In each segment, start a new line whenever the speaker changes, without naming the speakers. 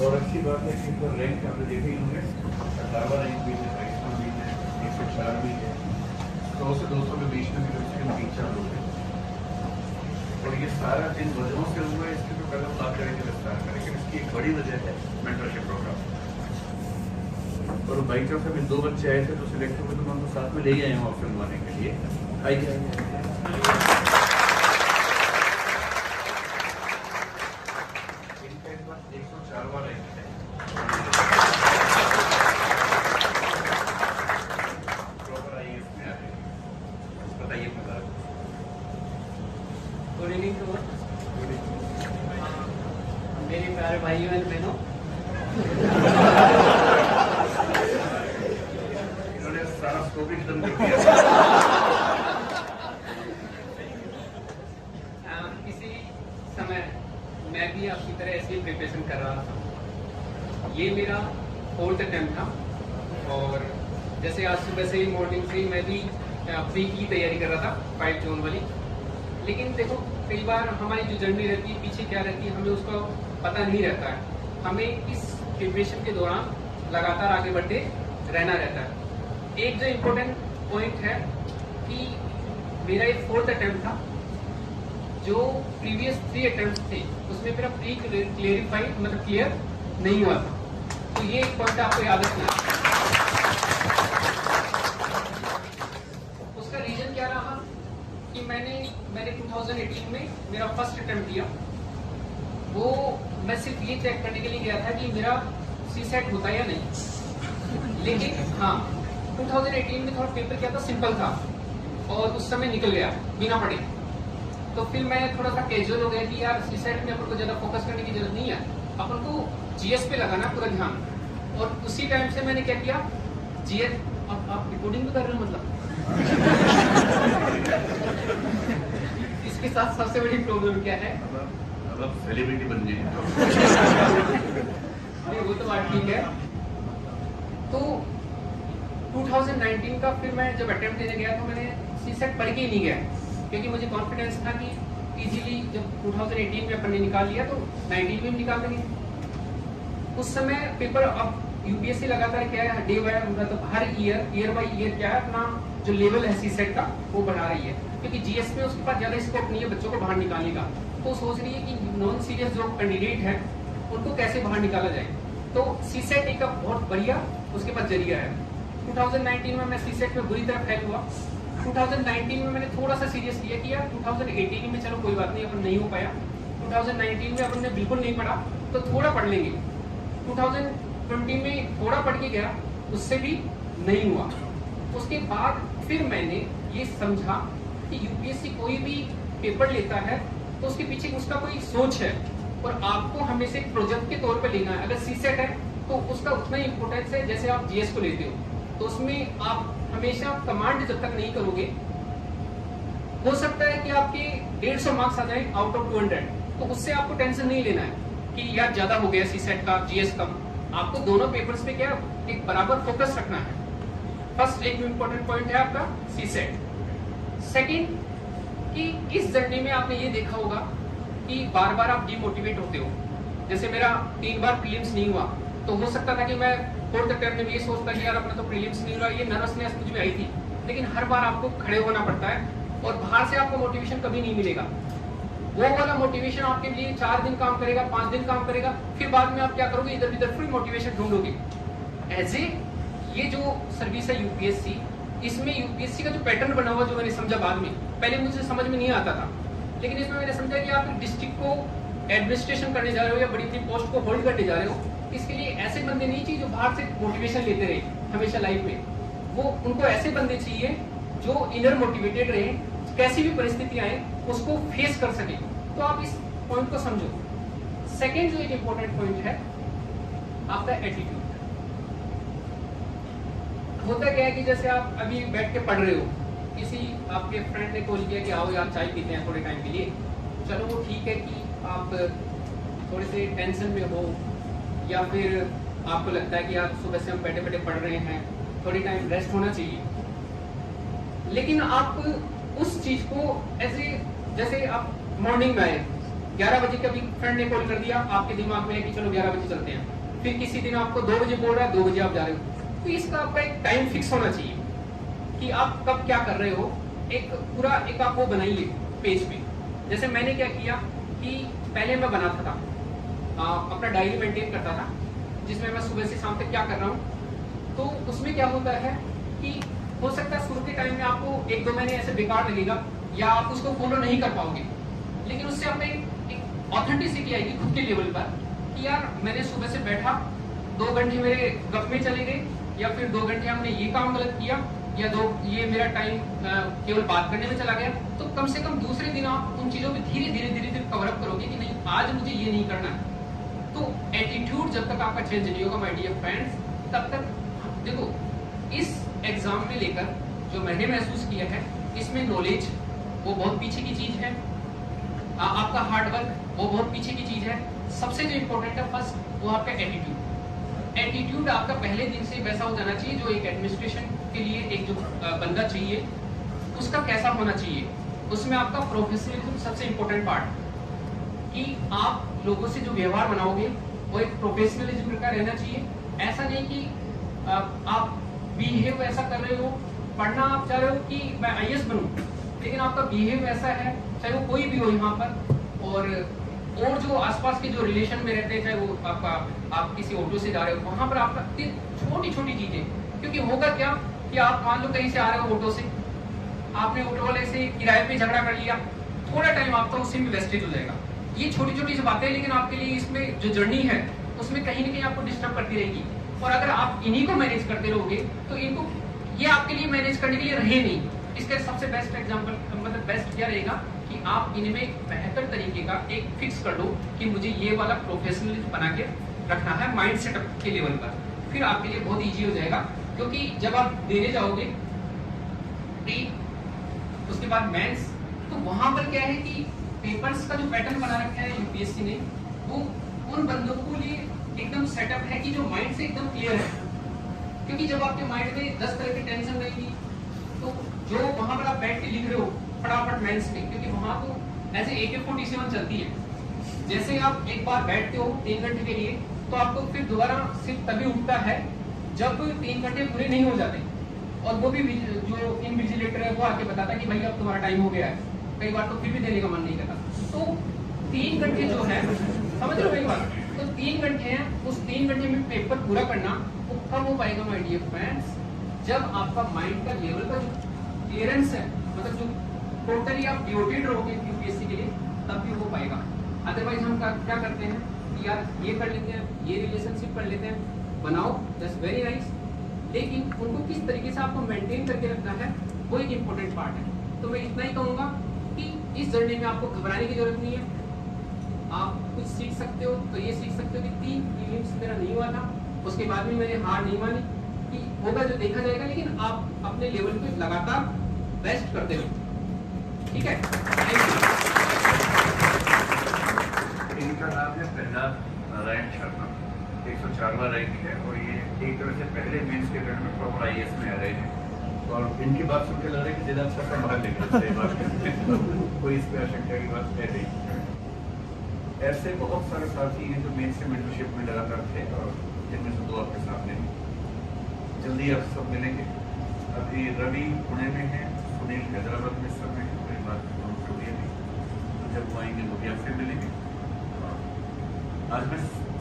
और अच्छी बात है कि इनका रैंक आपने देखे ही होंगे, 18वां रैंक भी है, 22वां भी है, 104 भी है, 100 से 200 के बीच में भी इसके टीचर लोग हैं। और ये सारा जिन वजहों से हुआ है इसकी तो पहले हम बात करेंगे विस्तार में, लेकिन इसकी एक बड़ी वजह है मेंटरशिप प्रोग्राम। और बाई चांस अभी 2 बच्चे आए थे जो सिलेक्ट हुए, तो मैं उनको साथ में ले आए हूँ ऑप्शन बनवाने के लिए। आइए
गुड इवनिंग टू मेरे प्यारे भाइयों एंड बहनों।
इन्होंने सारा स्कोप एकदम देख लिया।
इसी समय मैं भी आपकी तरह ऐसी प्रिपरेशन कर रहा था। ये मेरा 4th अटेम्प्ट था और जैसे आज सुबह से ही मॉर्निंग से ही मैं भी प्री की तैयारी कर रहा था 5 जून वाली। लेकिन देखो कई बार हमारी जो जर्नी रहती है पीछे क्या रहती है हमें उसका पता नहीं रहता है। हमें इस प्रिपरेशन के दौरान लगातार आगे बढ़ते रहना रहता है। एक जो इम्पोर्टेंट पॉइंट है कि मेरा एक 4th अटेम्प्ट था, जो प्रीवियस 3 अटेम्प्ट थे उसमें मेरा प्री क्लियरिफाइड मतलब क्लियर नहीं हुआ था। तो ये एक पॉइंट आपको याद रखना है। उसका रीजन क्या रहा कि मैंने 2018 में मेरा फर्स्ट अटेम्प्ट दिया। वो मैं सिर्फ ये चेक करने के लिए गया था कि मेरा सीसेट होता या नहीं। लेकिन हाँ 2018 में थोड़ा पेपर क्या था, सिंपल था और उस समय निकल गया बिना पढ़े। तो फिर मैं थोड़ा सा कैजुअल हो गया कि यार सीसेट में अपन को ज्यादा फोकस करने की जरूरत नहीं है, अपन को जीएस पे लगाना पूरा ध्यान। और उसी टाइम से मैंने क्या किया, जीएस। अब आप रिकॉर्डिंग भी कर रहे हो मतलब इसके साथ सबसे बड़ी प्रॉब्लम क्या है,
अब आप सेलिब्रिटी बन गए।
वो तो बात ठीक है। तो 2019 का फिर मैं जब अटेम्प्ट देने गया तो मैंने सीसेट पढ़ के ही नहीं गया, क्योंकि मुझे कॉन्फिडेंस था कि इजीली जब 2018 में अपन ने निकाल लिया तो 19 में भी निकाल देंगे। उस समय पेपर अब यूपीएससी लगातार क्या है, डे बाय मतलब हर ईयर बाय ईयर क्या है अपना जो लेवल है सीसेट का वो बढ़ा रही है, क्योंकि जीएस में उसके पास ज्यादा स्कोप नहीं है बच्चों को बाहर निकालने का। तो सोच रही है कि नॉन सीरियस जो कैंडिडेट है उनको कैसे बाहर निकाला जाए। तो सीसेट एक बहुत बढ़िया उसके पास जरिया है। 2019 में मैं सीसेट में बुरी तरह फेल हुआ। 2019 में मैंने थोड़ा सा सीरियस लिया कि यार 2018 में चलो कोई बात नहीं, अपन नहीं हो पाया। 2019 में अपन ने बिल्कुल नहीं पढ़ा तो थोड़ा पढ़ लेंगे। 2020 में थोड़ा पढ़ के गया, उससे भी नहीं हुआ। उसके बाद फिर मैंने ये समझा कि यूपीएससी कोई भी पेपर लेता है तो उसके पीछे उसका कोई सोच है और आपको हमेशा एक प्रोजेक्ट के तौर पे लेना है। अगर सीसेट है तो उसका उतना ही इंपॉर्टेंस है जैसे आप जीएस को लेते हो। तो उसमें आप हमेशा कमांड जब तक नहीं करोगे, हो सकता है कि आपके 150 मार्क्स आ जाए आउट ऑफ 200, तो उससे आपको टेंशन नहीं लेना है कि यार ज्यादा हो गया सीसेट का, जीएस कम। आपको दोनों पेपर्स पे क्या एक बराबर फोकस रखना है। फर्स्ट एक इम्पोर्टेंट पॉइंट है आपका सीसेट। सेकंड कि इस जर्नी में आपने ये देखा होगा कि बार बार आप डिमोटिवेट होते हो। जैसे मेरा 3 बार प्रीलिम्स नहीं हुआ, तो हो सकता था कि मैं 4th अटेम्प्ट में ये सोचता कि यार अपना तो प्रीलिम्स नहीं हुआ, ये नर्वसनेस मुझ में आई थी। लेकिन हर बार आपको खड़े होना पड़ता है और बाहर से आपको मोटिवेशन कभी नहीं मिलेगा। वो वाला मोटिवेशन आपके लिए 4 दिन काम करेगा, 5 दिन काम करेगा, फिर बाद में आप क्या करोगे, इधर उधर फिर मोटिवेशन ढूंढोगे। एज ए ये जो सर्विस है यूपीएससी, इसमें यूपीएससी का जो पैटर्न बना हुआ जो मैंने समझा बाद में, पहले मुझे समझ में नहीं आता था, लेकिन इसमें मैंने समझा कि आप डिस्ट्रिक्ट को एडमिनिस्ट्रेशन करने जा रहे हो या बड़ी बड़ी पोस्ट को होल्ड करने जा रहे हो, इसके लिए ऐसे बंदे नहीं चाहिए जो बाहर से मोटिवेशन लेते रहे हमेशा लाइफ में। वो उनको ऐसे बंदे चाहिए जो इनर मोटिवेटेड रहे, कैसी भी परिस्थिति आए उसको फेस कर सके। तो आप इस पॉइंट को समझो। सेकेंड जो एक इंपॉर्टेंट पॉइंट है आपका एटीट्यूड। होता क्या है कि जैसे आप अभी बैठ के पढ़ रहे हो, किसी आपके फ्रेंड ने कॉल किया कि आओ यार चाय पीते हैं थोड़े टाइम के लिए। चलो वो ठीक है कि आप थोड़े से टेंशन में हो या फिर आपको लगता है कि यार सुबह से हम बैठे बैठे पढ़ रहे हैं, थोड़ी टाइम रेस्ट होना चाहिए। लेकिन आप उस चीज को ऐसे जैसे आप मॉर्निंग में आए 11 बजे कभी फ्रेंड ने कॉल कर दिया, आपके दिमाग में है कि चलो 11 बजे चलते हैं, फिर किसी दिन आपको 2 बजे बोल रहा है, 2 बजे आप जा रहे हो। तो इसका आपका एक टाइम फिक्स होना चाहिए कि आप कब क्या कर रहे हो। एक पूरा एक आप वो बनाइए पेज पे। जैसे मैंने क्या किया कि पहले मैं बनाता था, अपना डायरी मेंटेन करता था जिसमें मैं सुबह से शाम तक क्या कर रहा हूँ। तो उसमें क्या होता है कि हो सकता है शुरू के टाइम में आपको 1-2 महीने ऐसे बेकार लगेगा या आप उसको फॉलो नहीं कर पाओगे, लेकिन उससे आप एक ऑथेंटिसिटी आएगी खुद के लेवल पर कि यार मैंने सुबह से बैठा, 2 घंटे मेरे गप में चले गए, या फिर 2 घंटे हमने ये काम गलत किया, या ये मेरा टाइम केवल बात करने में चला गया। तो कम से कम दूसरे दिन आप उन चीजों पे धीरे धीरे कवर अप करोगे कि नहीं आज मुझे ये नहीं करना है। तो एटीट्यूड जब तक आपका चेंज नहीं होगा माय डियर फ्रेंड्स, तब तक देखो इस एग्जाम में लेकर जो मैंने महसूस किया है, इसमें नॉलेज वो बहुत पीछे की चीज है, आपका हार्डवर्क वो बहुत पीछे की चीज है। सबसे जो इम्पोर्टेंट है फर्स्ट वो आपका एटीट्यूड। एटीट्यूड आपका पहले दिन से वैसा हो जाना चाहिए जो एक एडमिनिस्ट्रेशन के लिए एक जो बंदा चाहिए उसका कैसा होना चाहिए। उसमें आपका प्रोफेशनलिज्म सबसे इम्पोर्टेंट पार्ट, कि आप लोगों से जो व्यवहार बनाओगे वो एक प्रोफेशनलिज्म का रहना चाहिए। ऐसा नहीं कि आप बिहेव ऐसा कर रहे हो, पढ़ना आप चाह रहे हो कि मैं आईएएस बनूं, लेकिन आपका बिहेव ऐसा है, चाहे वो कोई भी हो यहाँ पर, और जो आसपास के जो रिलेशन में रहते हैं, चाहे वो आप किसी ऑटो से जा रहे हो, वहां पर आपका छोटी छोटी चीजें, क्योंकि होगा क्या कि आप मान लो कहीं से आ रहे हो ऑटो से, आपने ऑटो वाले से किराए पे झगड़ा कर लिया, थोड़ा टाइम आपका उसी में वेस्टेज हो जाएगा। ये छोटी छोटी सी बातें, लेकिन आपके लिए इसमें जो जर्नी है उसमें कहीं ना कहीं आपको डिस्टर्ब करती रहेगी। और अगर आप इन्हीं को मैनेज करते रहोगे तो इनको ये आपके लिए मैनेज करने के लिए रहे नहीं। इसका सबसे बेस्ट एग्जांपल, मतलब बेस्ट क्या रहेगा कि आप इनमें एक बेहतर तरीके का एक फिक्स कर लो कि मुझे ये वाला प्रोफेशनलिज्म बना के रखना है माइंड सेटअप के लेवल पर, फिर आपके लिए बहुत ईजी हो जाएगा। क्योंकि जब आप देने जाओगे प्री, उसके बाद मेंस, तो वहां पर क्या है कि पेपर्स का जो पैटर्न बना रखा है यूपीएससी ने, वो उन बंदों को लिए एकदम सेटअप है कि जो माइंड से एकदम क्लियर है। क्योंकि जब आपके माइंड में 10 तरह की टेंशन रहेगी, तो जो वहां पर आप बैठ के लिख रहे हो फटाफट मेंस में, क्योंकि वहां तो ऐसे AK-47 चलती है। जैसे आप एक बार बैठते हो 3 घंटे के लिए, तो आपको फिर दोबारा सिर्फ तभी उठता है जब 3 घंटे पूरे नहीं हो जाते, और वो भी जो इनविजिलेटर है वो आके बताता है कि भाई अब तुम्हारा टाइम हो गया है। कई बार तो फिर भी देने का मन नहीं करता। तो 3 घंटे जो है, समझ रहे हो मेरी बात, तो 3 घंटे हैं, उस 3 घंटे में पेपर पूरा करना वो कब हो पाएगा माय डियर फ्रेंड्स, जब आपका माइंड का लेवल का जो क्लियरेंस है, मतलब जो टोटली आप डिवोटेड रहोगे यूपीएससी के लिए, तब भी हो पाएगा। अदरवाइज हम क्या करते हैं कि यार ये कर लेते हैं, ये रिलेशनशिप कर लेते हैं, बनाओ दैट्स वेरी नाइस, लेकिन उनको किस तरीके से आपको मेंटेन करके रखना है वो एक इम्पोर्टेंट पार्ट है। तो मैं इतना ही कहूँगा कि इस जर्नी में आपको घबराने की जरूरत नहीं है। आप कुछ सीख सकते हो तो ये सीख सकते हो कि 3 प्रीलिम्स मेरा नहीं हुआ था, उसके बाद भी मैंने हार नहीं मानी, कि होगा जो देखा जाएगा, लेकिन आप अपने लेवल पे लगातार बेस्ट करते रहो। ठीक है,
इनका नाम है प्रहलाद नारायण शर्मा, 104वां रैंक है, और ये एक तरह से पहले मेंस के गण में प्रॉपर आईएएस में आ रहे हैं। और इनकी बात सुनकर लग रहा है कि जिला अच्छा संभाल लेंगे, कोई इस पर आशंका की बात है नहीं। ऐसे बहुत सारे साथी हैं जो मेंस से मेंटरशिप में लगातार थे, और जिनमें से 2 आपके सामने हैं। जल्दी आप सब मिलेंगे। अभी रवि पुणे में है, सुनील हैदराबाद में सब में, मेरी बात हुई थी, तो जब वो आएंगे वो भी आपसे मिलेंगे। आज मैं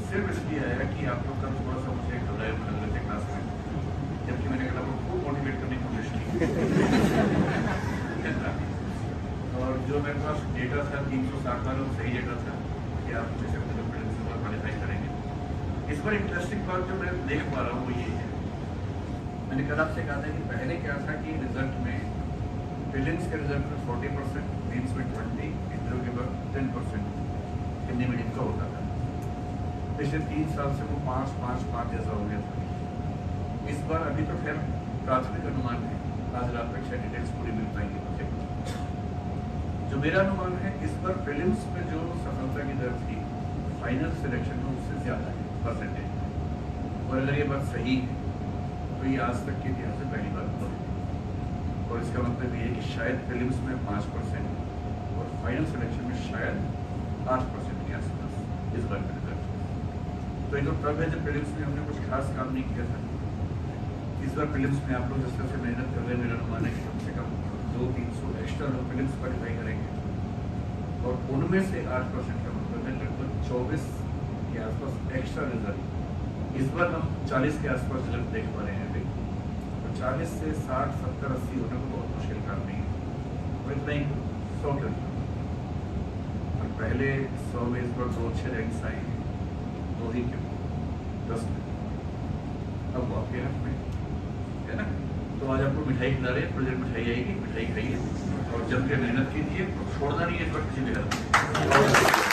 सिर्फ इसलिए आया कि आप लोग का थोड़ा सा मुझे घबराए लग रहे थे क्लास में, जबकि मैंने कहा खूब मोटिवेट करने की कोशिश की। और जो मेरे पास डेटा था 360 वाला, वो सही डेटा था कि आप जैसे प्रिंसिपल क्वालिफाई करेंगे। इस पर इंटरेस्टिंग बात जो मैं देख पा रहा हूँ वो ये है, मैंने कल आपसे कहा था कि पहले क्या था कि रिजल्ट में प्रीलिम्स के रिजल्ट में 40%, मेंस में 20%, इंटरव्यू के बाद 10% हिंदी मीडियम का होता था। पिछले 3 साल से वो 5-5-5 जैसा हो गया था। इस बार अभी तो खैर प्राथमिक अनुमान है, आज रात तक शायद डिटेल्स पूरी मिल पाएंगी मुझे। जो मेरा अनुमान है, इस बार प्रीलिम्स में जो सफलता की दर थी फाइनल सिलेक्शन में उससे ज़्यादा है परसेंटेज। और अगर ये बात सही है तो ये आज तक के इतिहास से पहली बार हुआ है। और इसका मतलब ये है कि शायद प्रीलिम्स में 5% और फाइनल सिलेक्शन में शायद 8% के आसपास इस बार का रिजल्ट। तो ये जो तब है जब प्रीलिम्स में हमने कुछ खास काम नहीं किया था। इस बार प्रीलिम्स में आप लोग जिस तरह से मेहनत कर रहे हैं, मेरा अनुमान है कि कम से कम 200-300 एक्स्ट्रा लोग प्रीलिम्स क्वालिफाई करेंगे और उनमें से 8% का मतलब है लगभग 24 के आसपास एक्स्ट्रा रिजल्ट। इस बार हम 40 के आसपास रिजल्ट देख पा रहे हैं अभी, तो 40 से 60, 70, 80 होना को बहुत मुश्किल काम नहीं है और इतना ही 100 के और पहले 100 में इस बार 2 अच्छे रैंक्स आए हैं, 2 ही के 10 में, अब वो आपके हाथ में है ना। तो आज आपको मिठाई खिला रहे हैं, थोड़ी देर मिठाई आएगी, मिठाई खाइए और जम के मेहनत कीजिए, छोड़ना नहीं है इस वक्त किसी भी हालत में।